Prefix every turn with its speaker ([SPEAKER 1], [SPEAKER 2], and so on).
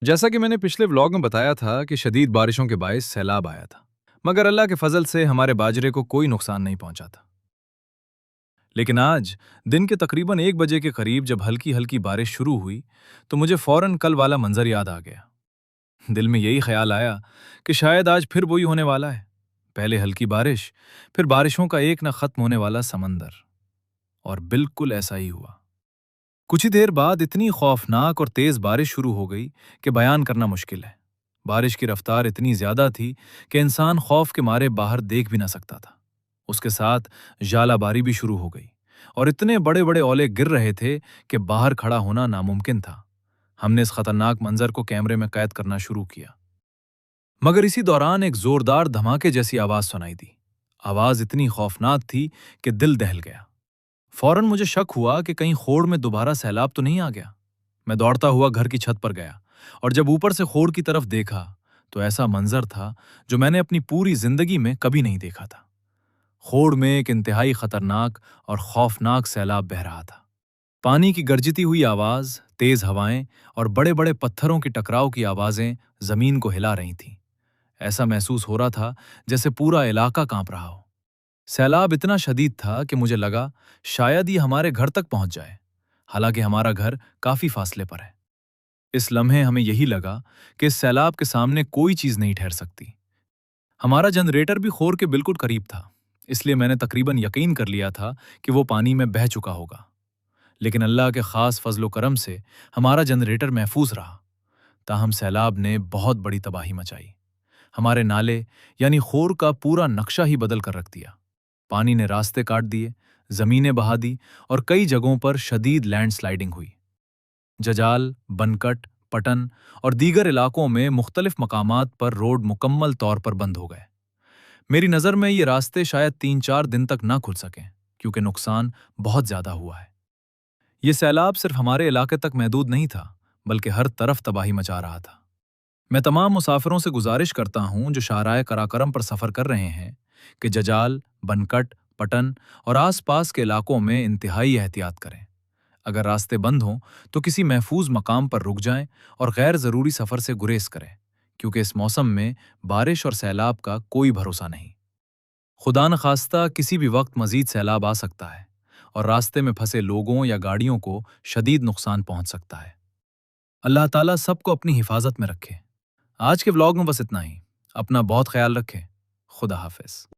[SPEAKER 1] جیسا کہ میں نے پچھلے ولاگ میں بتایا تھا کہ شدید بارشوں کے باعث سیلاب آیا تھا، مگر اللہ کے فضل سے ہمارے باجرے کو کوئی نقصان نہیں پہنچا تھا۔ لیکن آج دن کے تقریباً 1 بجے کے قریب جب ہلکی ہلکی بارش شروع ہوئی تو مجھے فوراً کل والا منظر یاد آ گیا۔ دل میں یہی خیال آیا کہ شاید آج پھر وہی ہونے والا ہے، پہلے ہلکی بارش، پھر بارشوں کا ایک نہ ختم ہونے والا سمندر، اور بالکل ایسا ہی ہوا۔ کچھ ہی دیر بعد اتنی خوفناک اور تیز بارش شروع ہو گئی کہ بیان کرنا مشکل ہے۔ بارش کی رفتار اتنی زیادہ تھی کہ انسان خوف کے مارے باہر دیکھ بھی نہ سکتا تھا۔ اس کے ساتھ ژالہ باری بھی شروع ہو گئی اور اتنے بڑے بڑے اولے گر رہے تھے کہ باہر کھڑا ہونا ناممکن تھا۔ ہم نے اس خطرناک منظر کو کیمرے میں قید کرنا شروع کیا، مگر اسی دوران ایک زوردار دھماکے جیسی آواز سنائی دی۔ آواز اتنی خوفناک تھی کہ دل دہل گیا۔ فوراً مجھے شک ہوا کہ کہیں خوڑ میں دوبارہ سیلاب تو نہیں آ گیا۔ میں دوڑتا ہوا گھر کی چھت پر گیا اور جب اوپر سے خوڑ کی طرف دیکھا تو ایسا منظر تھا جو میں نے اپنی پوری زندگی میں کبھی نہیں دیکھا تھا۔ خوڑ میں ایک انتہائی خطرناک اور خوفناک سیلاب بہہ رہا تھا۔ پانی کی گرجتی ہوئی آواز، تیز ہوائیں اور بڑے بڑے پتھروں کی ٹکراؤ کی آوازیں زمین کو ہلا رہی تھیں۔ ایسا محسوس ہو رہا تھا جیسے پورا علاقہ کانپ رہا ہو۔ سیلاب اتنا شدید تھا کہ مجھے لگا شاید یہ ہمارے گھر تک پہنچ جائے، حالانکہ ہمارا گھر کافی فاصلے پر ہے۔ اس لمحے ہمیں یہی لگا کہ اس سیلاب کے سامنے کوئی چیز نہیں ٹھہر سکتی۔ ہمارا جنریٹر بھی خور کے بالکل قریب تھا، اس لیے میں نے تقریباً یقین کر لیا تھا کہ وہ پانی میں بہہ چکا ہوگا۔ لیکن اللہ کے خاص فضل و کرم سے ہمارا جنریٹر محفوظ رہا، تاہم سیلاب نے بہت بڑی تباہی مچائی۔ ہمارے نالے یعنی خور کا پورا نقشہ ہی بدل کر رکھ دیا۔ پانی نے راستے کاٹ دیے، زمینیں بہا دی اور کئی جگہوں پر شدید لینڈ سلائیڈنگ ہوئی۔ ججال، بنکٹ، پٹن اور دیگر علاقوں میں مختلف مقامات پر روڈ مکمل طور پر بند ہو گئے۔ میری نظر میں یہ راستے شاید 3-4 دن تک نہ کھل سکیں کیونکہ نقصان بہت زیادہ ہوا ہے۔ یہ سیلاب صرف ہمارے علاقے تک محدود نہیں تھا بلکہ ہر طرف تباہی مچا رہا تھا۔ میں تمام مسافروں سے گزارش کرتا ہوں جو شاہراہ قراقرم پر سفر کر رہے ہیں کہ ججال، بنکٹ، پٹن اور آس پاس کے علاقوں میں انتہائی احتیاط کریں۔ اگر راستے بند ہوں تو کسی محفوظ مقام پر رک جائیں اور غیر ضروری سفر سے گریز کریں، کیونکہ اس موسم میں بارش اور سیلاب کا کوئی بھروسہ نہیں۔ خدا نخواستہ کسی بھی وقت مزید سیلاب آ سکتا ہے اور راستے میں پھنسے لوگوں یا گاڑیوں کو شدید نقصان پہنچ سکتا ہے۔ اللہ تعالیٰ سب کو اپنی حفاظت میں رکھے۔ آج کے ولاگ میں بس اتنا ہی۔ اپنا بہت خیال رکھیں۔ خدا حافظ۔